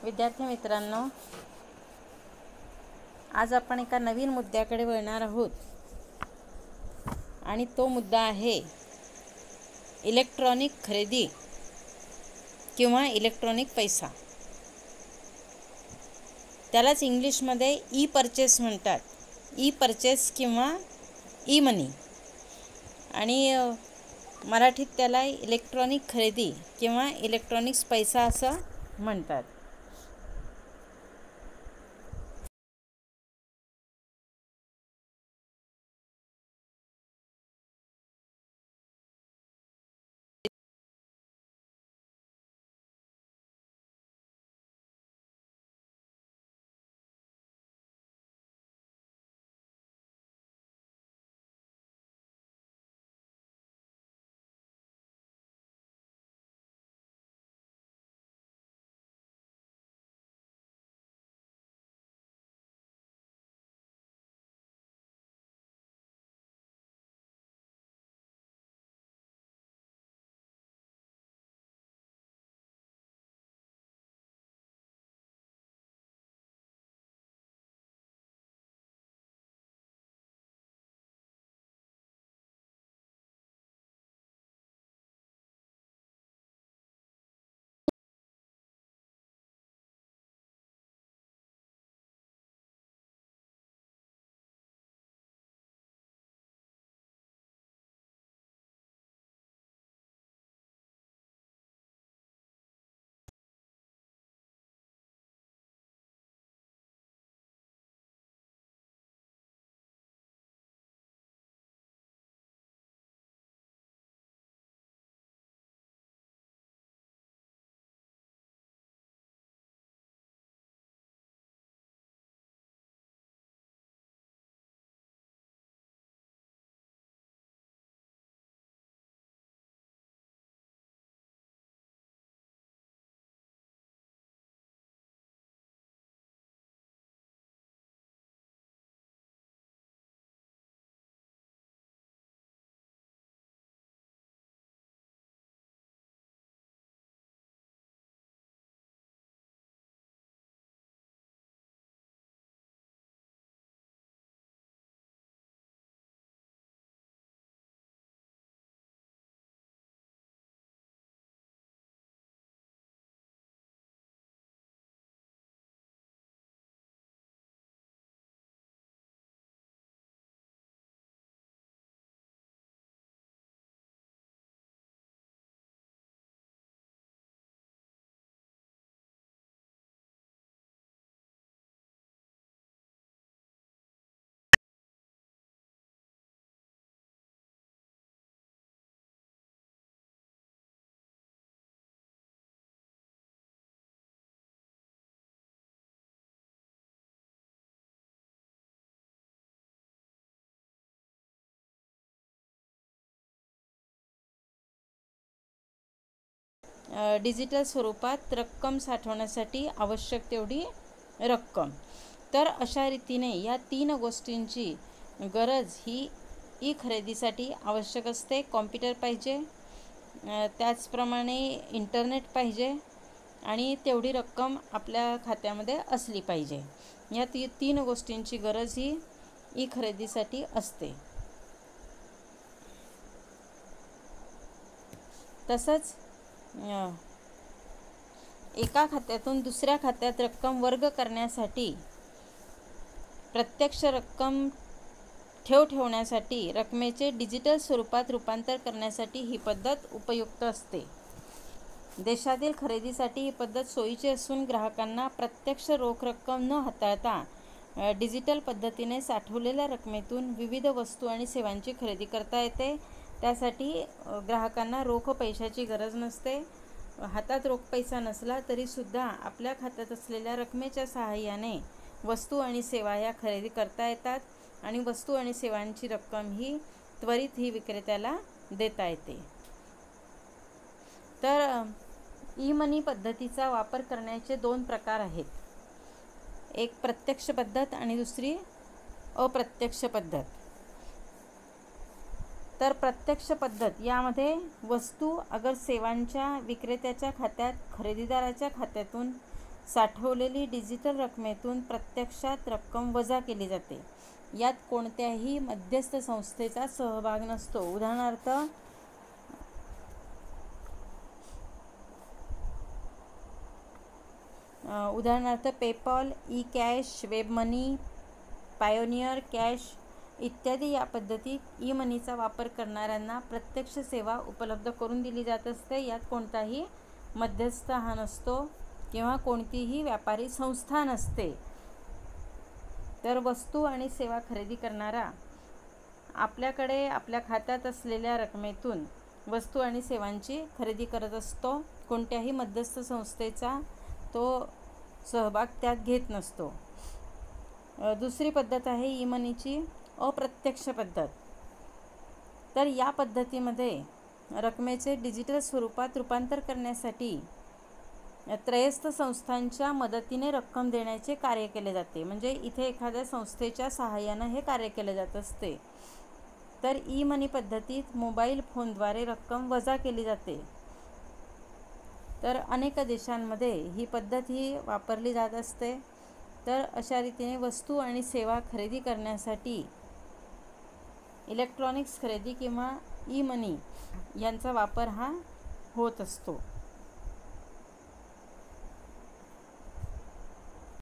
विद्यार्थी मित्रांनो, आज आपण एका नवीन मुद्द्याकडे वळणार आहोत आणि तो मुद्दा आहे इलेक्ट्रॉनिक खरेदी किंवा इलेक्ट्रॉनिक पैसा. त्यालाच इंग्लिशमध्ये ई परचेस म्हणतात. ई परचेस किंवा ई मनी आणि मराठीत त्याला इलेक्ट्रॉनिक खरेदी किंवा इलेक्ट्रॉनिक्स पैसा असं म्हणतात. डिजिटल स्वरूपात रक्कम साठवण्यासाठी आवश्यक तेवढी रक्कम. तर अशा रीतीने या 3 गोष्टींची गरज ही ई खरेदीसाठी आवश्यक असते. कॉम्प्युटर पाहिजे, त्याचप्रमाणे इंटरनेट पाहिजे आणि तेवढी रक्कम आपल्या खात्यामध्ये असली पाहिजे. या 3 गोष्टींची गरज ही ई खरेदीसाठी असते. तसंच एका खात्यातून दुसऱ्या खात्यात रक्कम वर्ग करण्यासाठी, प्रत्यक्ष रक्कम ठेवण्यासाठी, रकमेचे डिजिटल स्वरूपात रूपांतर करण्यासाठी ही पद्धत उपयुक्त असते. देशातील खरेदीसाठी ही पद्धत सोयीची असून ग्राहकांना प्रत्यक्ष रोख रक्कम न हाताळता डिजिटल पद्धतीने साठवलेल्या रकमेतून विविध वस्तू आणि सेवांची खरेदी करता येते. त्यासाठी ग्राहकांना रोख पैशाची गरज नसते. हातात रोख पैसा नसला तरीसुद्धा आपल्या खात्यात असलेल्या रकमेच्या सहाय्याने वस्तू आणि सेवा या खरेदी करता येतात आणि वस्तू आणि सेवांची रक्कम ही त्वरित ही विक्रेत्याला देता येते. तर ई मनी पद्धतीचा वापर करण्याचे 2 प्रकार आहेत. एक प्रत्यक्ष पद्धत आणि दुसरी अप्रत्यक्ष पद्धत. तर प्रत्यक्ष पद्धत यामध्ये वस्तू अगर सेवांच्या विक्रेत्याच्या खात्यात खरेदीदाराच्या खात्यातून साठवलेली डिजिटल रकमेतून प्रत्यक्षात रक्कम वजा केली जाते. यात कोणत्याही मध्यस्थ संस्थेचा सहभाग नसतो. उदाहरणार्थ पेपॉल, ई कॅश, वेब मनी, पायोनियर कॅश इत्यादी. या पद्धतीत ई मनीचा वापर करणाऱ्यांना प्रत्यक्ष सेवा उपलब्ध करून दिली जात असते. यात कोणताही मध्यस्थ हा नसतो किंवा कोणतीही व्यापारी संस्था नसते. तर वस्तू आणि सेवा खरेदी करणारा आपल्याकडे आपल्या खात्यात असलेल्या रकमेतून वस्तू आणि सेवांची खरेदी करत असतो. कोणत्याही मध्यस्थ संस्थेचा तो सहभाग त्यात घेत नसतो. दुसरी पद्धत आहे ई मनीची अप्रत्यक्ष पद्धत. तर या पद्धतीमध्ये रकमेचे डिजिटल स्वरूपात रूपांतर करण्यासाठी त्रयस्थ संस्थांच्या मदतीने रक्कम देण्याचे कार्य केले जाते. म्हणजे इथे एखाद्या संस्थेच्या सहाय्यानं हे कार्य केले जात असते. तर ई मनी पद्धतीत मोबाईल फोनद्वारे रक्कम वजा केली जाते. तर अनेक देशांमध्ये ही पद्धत वापरली जात असते. तर अशा रीतीने वस्तू आणि सेवा खरेदी करण्यासाठी इलेक्ट्रॉनिक्स खरेदी किंवा ई मनी यांचा वापर हा होत असतो.